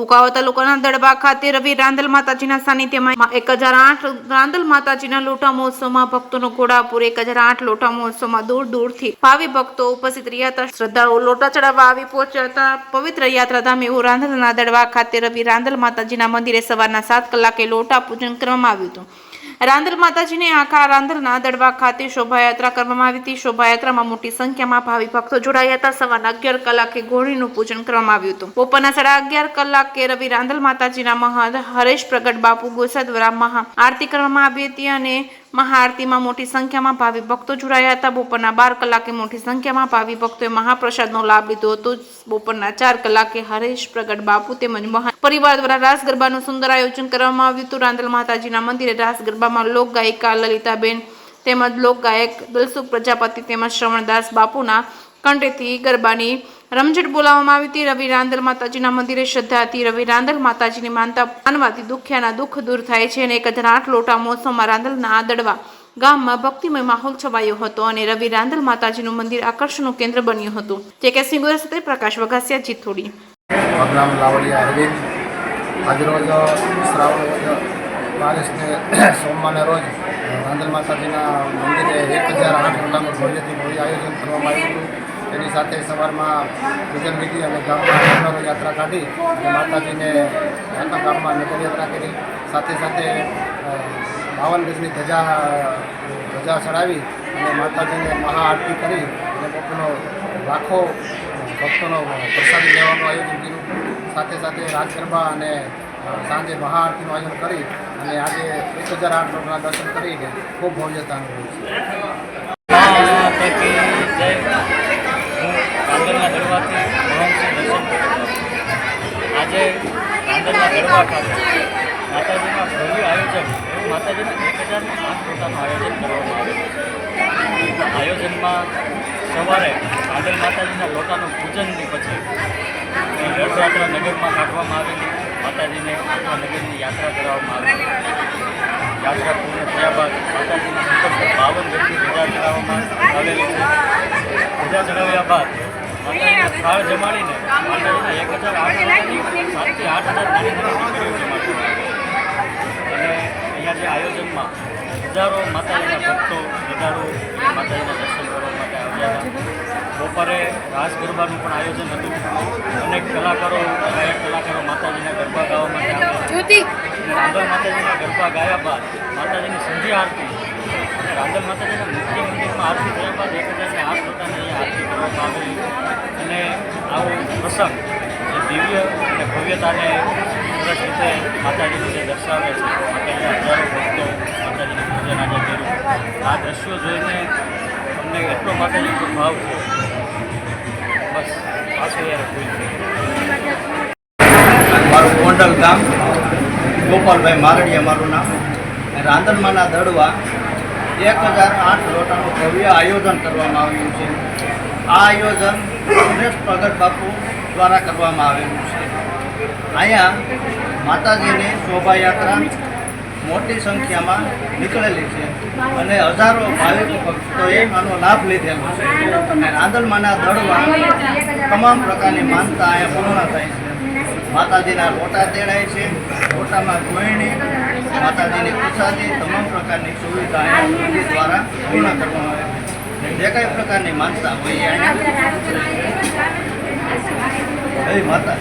કુંકાવા તાલુકાના દડવા ખાતે રવિ રાંદલ માતાજીના સાનિધ્યમાં 1008 રાંદલ માતાજીના લોટા મહોત્સવમાં ભક્તોનો ઘોડાપુર 1008 લોટા મહોત્સવમાં દૂર દૂરથી ભાવિ ભક્તો ઉપસ્થિત રહ્યા હતા. શ્રદ્ધાળુઓ લોટા ચડાવવા આવી પહોંચ્યા હતા. પવિત્ર યાત્રાધામ એવું રાંદલના દડવા ખાતે રવિ રાંદલ માતાજીના મંદિરે સવારના 7 કલાકે લોટા પૂજન કરવામાં આવ્યું હતું. રાંદલ માતાજીને આખા રાંદલના દડવા ખાતે શોભાયાત્રા કરવામાં આવી હતી. શોભાયાત્રામાં મોટી સંખ્યામાં ભાવિ ભક્તો જોડાયા હતા. સવારના 11 કલાકે ઘોડીનું પૂજન કરવામાં આવ્યું હતું. બપોરના 11:30 કલાકે રવિ રાંદલ માતાજીના મહંત હરેશ પ્રગટ બાપુ ગોસા દ્વારા મહા આરતી કરવામાં આવી હતી અને મહાઆરતીમાં મોટી સંખ્યામાં ભાવિ ભક્તો જોડાયા હતા. બપોરના 12 કલાકે મોટી સંખ્યામાં ભાવિ ભક્તોએ મહાપ્રસાદનો લાભ લીધો હતો. બપોરના 4 કલાકે હરેશ પ્રગટ બાપુ તેમજ મહંત પરિવાર દ્વારા રાસ ગરબાનું સુંદર આયોજન કરવામાં આવ્યું હતું. રાંદલ માતાજીના મંદિરે રાસ ગરબામાં લોક ગાયિકા લલિતાબેન તેમજ લોક ગાયક દલસુખ પ્રજાપતિ તેમજ શ્રવણદાસ બાપુના કંઠેથી ગરબાની રમઝટ બોલાવવામાં આવી હતી. રવિ રાંદલ માતાજીના મંદિરે શ્રદ્ધા હતી. રવિ રાંદલ માતાજીની માનતા માનવાથી દુખ્યાના દુઃખ દૂર થાય છે અને 1008 લોટા મહોત્સવમાં રાંદલના દડવા ગામમાં ભક્તિમય માહોલ છવાયો હતો અને રવિ રાંદલ માતાજીનું મંદિર આકર્ષણનું કેન્દ્ર બન્યું હતું. જે સિંગોરા સાથે પ્રકાશ વઘાસિયા જીતોડી. નામ લાવડિયા અરવિંદ. આજરોજ શ્રાવણ બારીસને સોમવારના રોજ રાંદલ માતાજીના મંદિરે 1008 લોટાનું ભવ્યથી ભવ્ય આયોજન કરવામાં આવ્યું હતું. તેની સાથે સવારમાં પૂજન વિધિ અને ગામમાં યાત્રા કાઢી અને માતાજીને આખા ગામમાં નગરયાત્રા કરી. સાથે સાથે 52 ગજની ધજા ચડાવી અને માતાજીને મહાઆરતી કરી અને ભક્તોનો લાખો ભક્તોનો પ્રસાદી લેવાનું આયોજન કર્યું. સાથે સાથે રાસ ગરબા અને સાંજે મહાઆરતીનું આયોજન કરી અને આજે 1008 લોટના દર્શન કરીને ખૂબ ભવ્યતા અનુભવી છે. રાંદલના દડવાથી મહંતસિંહ દર્શન આજે રાંદલના દડવા ખાતે માતાજીના ભવ્ય આયોજન એવું માતાજીના 1008 લોટાનું આયોજન કરવામાં આવ્યું છે. આયોજનમાં સવારે રાંદલ માતાજીના લોટાનું પૂજનની પછી રથયાત્રા નગરમાં કાઢવામાં આવેલી. માતાજીને આખા નગરની યાત્રા કરાવવામાં આવી. યાત્રા પૂર્ણ થયા બાદ માતાજીના સંકલ્પ 52 ગજની ધજા ચડાવવામાં આવેલી છે. ધજા ચડાવ્યા બાદ માતાજીને થાળ જમાડીને માતાજીના 1008 7થી 8000 નાની નાની દીકરીઓ જમાડવામાં અને અહીંયા જે આયોજનમાં હજારો માતાજીના ભક્તો શ્રદ્ધાળુઓ માતાજીના દર્શન કરવા માટે આવ્યા હતા. બપોરે રાસ ગરબાનું પણ આયોજન હતું. અનેક કલાકારો ગાયક કલાકારો માતાજીના ગરબા ગાવા માટે આવ્યા. રાંદલ માતાજીના ગરબા ગાયા બાદ માતાજીની સંધ્યા આરતી રાંદલ માતાજીના મુખ્ય મંદિરમાં આરતી થયા બાદ 1008 લોટાની અહીંયા આરતી કરવામાં આવેલી અને આવો પ્રસંગ જે દિવ્ય અને ભવ્યતાને સરસ રીતે માતાજીનું જે દર્શાવે છે. માતાજીના હજારો ભક્તો માતાજીનું પૂજન આજે કર્યું. આ દ્રશ્યો જોઈને અમને એટલો માતાજીનો ભાવ છે. બસ પાછું યાર ભૂલ મારું ગોંડલ ગામ ગોપાલભાઈ મારડિયા મારું નામ. રાંદલમાંના દડવા 1008 લોટાનું ભવ્ય આયોજન કરવામાં આવ્યું છે. આ આયોજન હરેશ પ્રગટ બાપુ દ્વારા કરવામાં આવેલું છે. અહીંયા માતાજીની શોભાયાત્રા મોટી સંખ્યામાં નીકળેલી છે અને હજારો ભાવિક ભક્તોએ આનો લાભ લીધેલો છે. અને રાંદલમાંના દડવા તમામ પ્રકારની માનતા અહીંયા પૂર્ણ થાય છે. માતાજીના લોટા તેડાય છે. લોટામાં ગોયણી માતાજીની પ્રસાદી તમામ પ્રકારની સુવિધા અહીંયા મંદિર દ્વારા પૂર્ણ કરવામાં આવે છે. જે કંઈ પ્રકારની માનતા હોય અહીંયા માતા